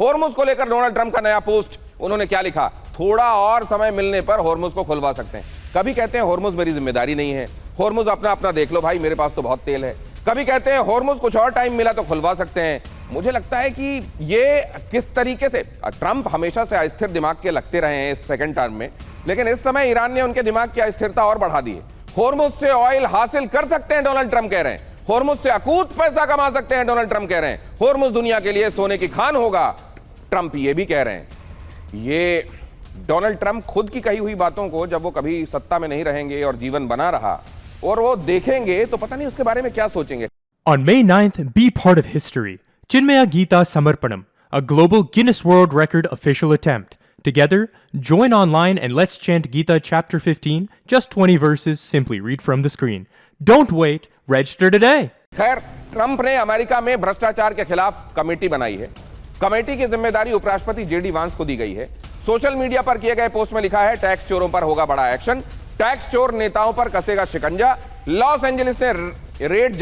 होर्मुज को लेकर Donald Trump का नया पोस्ट, उन्होंने क्या लिखा, थोड़ा और समय मिलने पर होर्मुज को खुलवा सकते हैं। कभी कहते हैं होर्मुज मेरी जिम्मेदारी नहीं है, होर्मुज अपना अपना देख लो भाई, मेरे पास तो बहुत तेल है। कभी कहते हैं होर्मुज कुछ और टाइम मिला तो खुलवा सकते हैं। मुझे लगता है कि ये किस तरीके से, ट्रंप हमेशा से अस्थिर दिमाग के लगते रहे हैं इस सेकंड टर्म में, लेकिन इस समय ईरान ने उनके दिमाग की अस्थिरता और बढ़ा दी है। होर्मुज से ऑयल हासिल कर सकते हैं, डोनाल्ड ट्रंप कह रहे हैं। होर्मुज से अकूत पैसा कमा सकते हैं, डोनाल्ड ट्रंप कह रहे हैं। होर्मुज दुनिया के लिए सोने की खान होगा, ट्रंप ये भी कह रहे हैं। ये डोनाल्ड ट्रंप खुद की कही हुई बातों को जब वो कभी सत्ता में नहीं रहेंगे और जीवन बना रहा और वो देखेंगे तो पता नहीं उसके बारे में क्या सोचेंगे। On May 9th, be part of history. Chinmaya Gita Samarpanam, a global Guinness World Record official attempt. Together, join online and let's chant Gita chapter 15, just 20 verses, simply read from the screen. Don't wait, register today. खैर, Trump ने America में भ्रष्टाचार के खिलाफ committee बनाई है। Committee की जिम्मेदारी उपराष्ट्रपति जेडी वांस को दी गई है। सोशल मीडिया पर किए गए पोस्ट में लिखा है, टैक्स चोरों पर होगा बड़ा एक्शन, टैक्स चोर नेताओं पर कसेगा शिकंजा। लॉस एंजलिस में रेड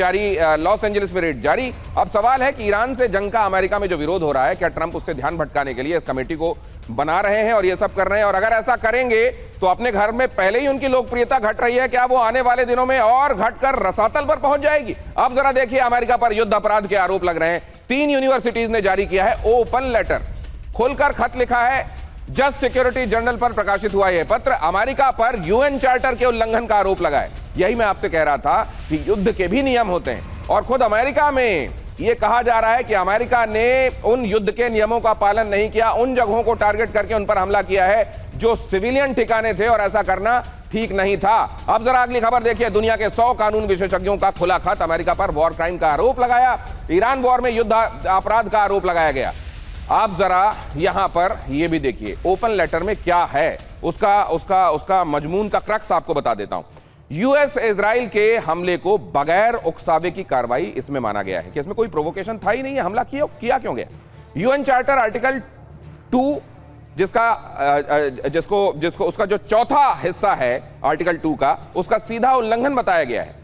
जारी। अब सवाल है कि ईरान से जंग का अमेरिका में जो विरोध हो रहा है, क्या ट्रंप उससे ध्यान भटकाने के लिए इस कमेटी को बना रहे हैं और ये सब कर रहे हैं? और अगर ऐसा करेंगे तो अपने घर में पहले ही उनकी लोकप्रियता घट रही है, क्या वो आने वाले दिनों में और घटकर रसातल पर पहुंच जाएगी? अब जरा देखिए, अमेरिका पर युद्ध अपराध के आरोप लग रहे हैं। 3 यूनिवर्सिटीज ने जारी किया है ओपन लेटर, खुलकर खत लिखा है। जस्ट सिक्योरिटी जर्नल पर प्रकाशित हुआ यह पत्र अमेरिका पर यूएन चार्टर के उल्लंघन का आरोप लगा है। यही मैं आपसे कह रहा था कि युद्ध के भी नियम होते हैं, और खुद अमेरिका में यह कहा जा रहा है कि अमेरिका ने उन युद्ध के नियमों का पालन नहीं किया, उन जगहों को टारगेट करके उन पर हमला किया है जो सिविलियन ठिकाने थे, और ऐसा करना ठीक नहीं था। अब जरा अगली खबर देखिए, दुनिया के 100 कानून विशेषज्ञों का खुला खत, अमेरिका पर वॉर क्राइम का आरोप लगाया, ईरान वॉर में युद्ध अपराध का आरोप लगाया गया। आप जरा यहां पर ये भी देखिए, ओपन लेटर में क्या है, उसका मजमून का क्रक्स आपको बता देता हूं। यूएस इजराइल के हमले को बगैर उकसावे की कार्रवाई इसमें माना गया है कि इसमें कोई प्रोवोकेशन था ही नहीं है, हमला किया क्यों गया? यूएन चार्टर आर्टिकल 2 जिसको उसका जो चौथा हिस्सा है आर्टिकल 2 का, उसका सीधा उल्लंघन बताया गया है।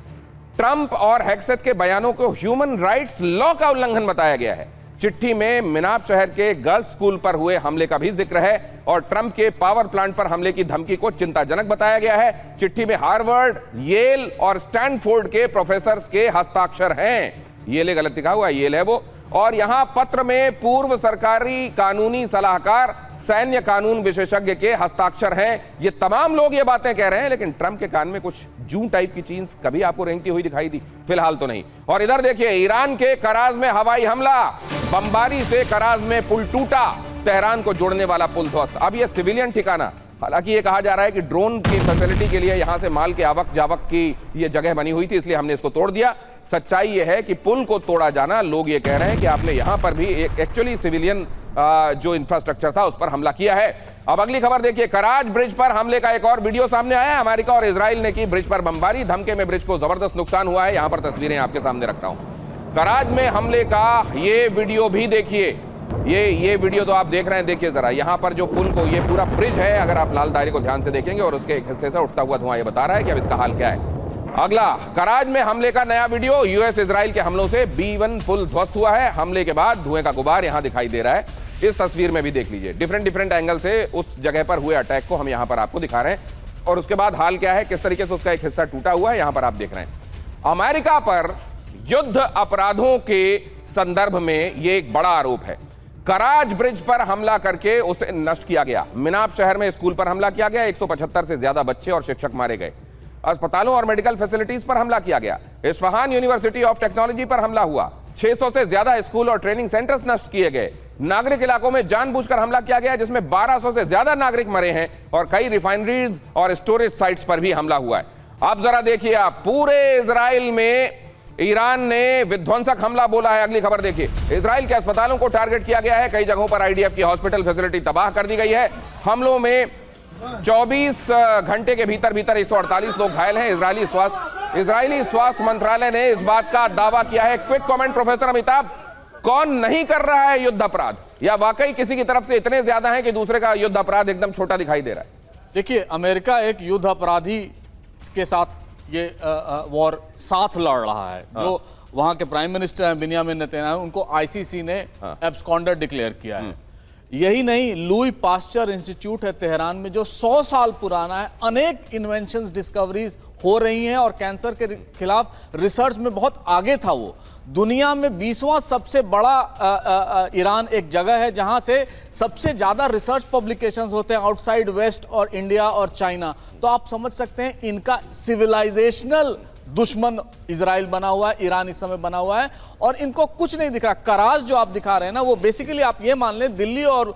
ट्रंप और हेग्सेथ के बयानों को ह्यूमन राइट्स लॉ का उल्लंघन बताया गया है। चिट्ठी में मिनाप शहर के गर्ल्स स्कूल पर हुए हमले का भी जिक्र है, और ट्रंप के पावर प्लांट पर हमले की धमकी को चिंताजनक बताया गया है। चिट्ठी में हार्वर्ड, येल और स्टैनफोर्ड के प्रोफेसर के हस्ताक्षर हैं। येल गलत लिखा हुआ है, येल है वो। और यहां पत्र में पूर्व सरकारी कानूनी सलाहकार, सैन्य कानून विशेषज्ञ के हस्ताक्षर हैं। ये तमाम लोग ये बातें कह रहे हैं, लेकिन ट्रंप के कान में कुछ जूं टाइप की चीज कभी आपको रेंगती हुई दिखाई दी? फिलहाल तो नहीं। और इधर देखिए, ईरान के कराज में हवाई हमला, बमबारी से कराज में पुल टूटा, तेहरान को जोड़ने वाला पुल ध्वस्त। अब ये सिविलियन ठिकाना, हालांकि ये कहा जा रहा है कि ड्रोन की फैसिलिटी के लिए यहां से माल के आवक जावक की ये जगह बनी हुई थी, इसलिए हमने इसको तोड़ दिया। सच्चाई ये है कि पुल को तोड़ा जाना, लोग ये कह रहे हैं कि आपने यहां पर भी एक्चुअली सिविलियन जो इंफ्रास्ट्रक्चर था उस पर हमला किया है। अब अगली खबर देखिए, कराज ब्रिज पर हमले का एक और वीडियो सामने आया है। अमेरिका और इजराइल ने की ब्रिज पर बमबारी, धमके में ब्रिज को जबरदस्त नुकसान हुआ है। यहां पर तस्वीरें आपके सामने रखता हूं, कराज में हमले का ये वीडियो भी देखिए। ये वीडियो तो आप देख रहे हैं, देखिए जरा, यहां पर जो पुल को, ये पूरा ब्रिज है, अगर आप लाल दायरे को ध्यान से देखेंगे, और उसके एक हिस्से से उठता हुआ धुआं ये बता रहा है कि अब इसका हाल क्या है। अगला, कराज में हमले का नया वीडियो, यूएस इजराइल के हमलों से B1 पुल ध्वस्त हुआ है। हमले के बाद धुएं का गुबार यहां दिखाई दे रहा है, इस तस्वीर में भी देख लीजिए। डिफरेंट एंगल से उस जगह पर हुए अटैक को हम यहां पर आपको दिखा रहे हैं, और उसके बाद हाल क्या है, किस तरीके से उसका एक हिस्सा टूटा हुआ है, यहां पर आप देख रहे हैं। अमेरिका पर युद्ध अपराधों के संदर्भ में यह एक बड़ा आरोप है। कराज ब्रिज पर हमला करके उसे नष्ट किया गया। मिनाप शहर में स्कूल पर हमला किया गया, 175 से ज्यादा बच्चे और शिक्षक मारे गए। अस्पतालों और मेडिकल फैसिलिटीज पर हमला किया गया। इस्फहान यूनिवर्सिटी ऑफ टेक्नोलॉजी पर हमला हुआ। 600 से ज्यादा स्कूल और ट्रेनिंग सेंटर्स नष्ट किए गए। नागरिक इलाकों में जानबूझकर हमला किया गया, जिसमें 1200 से ज्यादा नागरिक मरे हैं, और कई रिफाइनरीज और स्टोरेज साइट्स पर भी हमला हुआ है। अब जरा देखिए, आप पूरे इजराइल में ईरान ने विध्वंसक हमला बोला है। अगली खबर देखिए, इजराइल के अस्पतालों को टारगेट किया गया है, कई जगहों पर आईडीएफ की हॉस्पिटल फैसिलिटी तबाह कर दी गई है। हमलों में 24 घंटे के भीतर 148 लोग घायल हैं। इजरायली स्वास्थ्य मंत्रालय ने इस बात का दावा किया है। क्विक कमेंट प्रोफेसर अमिताभ, कौन नहीं कर रहा है युद्ध अपराध, या वाकई किसी की तरफ से इतने ज्यादा हैं कि दूसरे का युद्ध अपराध एकदम छोटा दिखाई दे रहा है? देखिए, अमेरिका एक युद्ध अपराधी के साथ ये वॉर साथ लड़ रहा है। जो वहां के प्राइम मिनिस्टर हैं बेंजामिन नेतन्याहू, उनको आईसीसी ने एब्सकॉन्डर डिक्लेयर किया है। यही नहीं, लुई पास्चर इंस्टीट्यूट है तेहरान में जो 100 साल पुराना है। अनेक इन्वेंशंस, डिस्कवरीज हो रही हैं और कैंसर के खिलाफ रिसर्च में बहुत आगे था वो। दुनिया में 20वां सबसे बड़ा ईरान एक जगह है जहां से सबसे ज्यादा रिसर्च पब्लिकेशंस होते हैं आउटसाइड वेस्ट और इंडिया और चाइना। तो आप समझ सकते हैं इनका सिविलाइजेशनल दुश्मन इजराइल बना हुआ है, ईरान इस समय बना हुआ है और इनको कुछ नहीं दिख रहा। कराज जो आप दिखा रहे हैं ना, वो बेसिकली आप ये मान लें दिल्ली और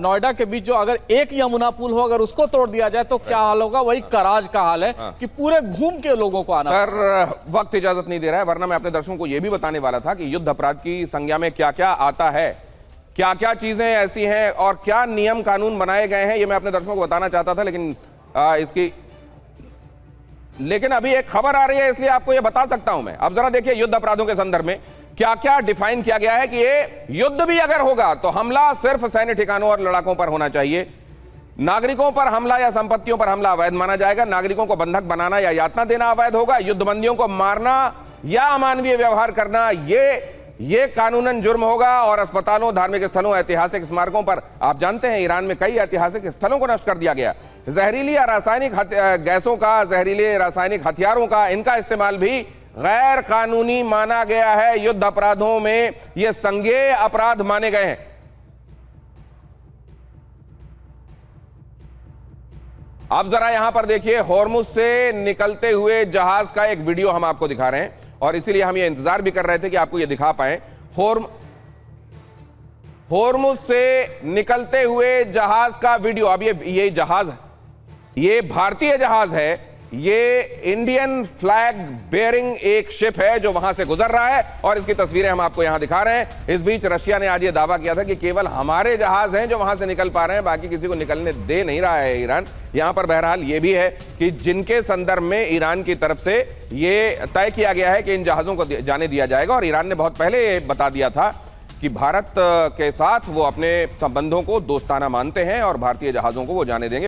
नोएडा के बीच जो अगर एक यमुना पुल हो, अगर उसको तोड़ दिया जाए तो क्या हाल होगा, वही कराज का हाल है कि पूरे घूम के लोगों को आना। सर वक्त इजाजत नहीं दे रहा है, वरना मैं अपने दर्शकों को यह भी बताने वाला था कि युद्ध अपराध की संज्ञा में क्या क्या आता है, क्या क्या चीजें ऐसी हैं और क्या नियम कानून बनाए गए हैं, ये मैं अपने दर्शकों को बताना चाहता था। लेकिन अभी एक खबर आ रही है, इसलिए आपको यह बता सकता हूं मैं। अब जरा देखिए युद्ध अपराधों के संदर्भ में क्या क्या डिफाइन किया गया है कि ये युद्ध भी अगर होगा तो हमला सिर्फ सैन्य ठिकानों और लड़ाकों पर होना चाहिए। नागरिकों पर हमला या संपत्तियों पर हमला अवैध माना जाएगा। नागरिकों को बंधक बनाना या यातना देना अवैध होगा। युद्धबंदियों को मारना या अमानवीय व्यवहार करना ये कानूनन जुर्म होगा। और अस्पतालों, धार्मिक स्थलों, ऐतिहासिक स्मारकों पर आप जानते हैं ईरान में कई ऐतिहासिक स्थलों को नष्ट कर दिया गया। जहरीली या रासायनिक गैसों का, जहरीले रासायनिक हथियारों का इनका इस्तेमाल भी गैर कानूनी माना गया है। युद्ध अपराधों में ये संज्ञेय अपराध माने गए हैं। अब जरा यहां पर देखिए, होर्मुज से निकलते हुए जहाज का एक वीडियो हम आपको दिखा रहे हैं और इसीलिए हम ये इंतजार भी कर रहे थे कि आपको ये दिखा पाए। होर्मुज से निकलते हुए जहाज का वीडियो। अब ये जहाज, ये भारतीय जहाज है, ये इंडियन फ्लैग बेयरिंग एक शिप है जो वहां से गुजर रहा है और इसकी तस्वीरें हम आपको यहां दिखा रहे हैं। इस बीच रशिया ने आज ये दावा किया था कि केवल हमारे जहाज हैं जो वहां से निकल पा रहे हैं, बाकी किसी को निकलने दे नहीं रहा है ईरान। यहां पर बहरहाल ये भी है कि जिनके संदर्भ में ईरान की तरफ से ये तय किया गया है कि इन जहाजों को जाने दिया जाएगा। और ईरान ने बहुत पहले बता दिया था कि भारत के साथ वो अपने संबंधों को दोस्ताना मानते हैं और भारतीय जहाजों को वो जाने देंगे।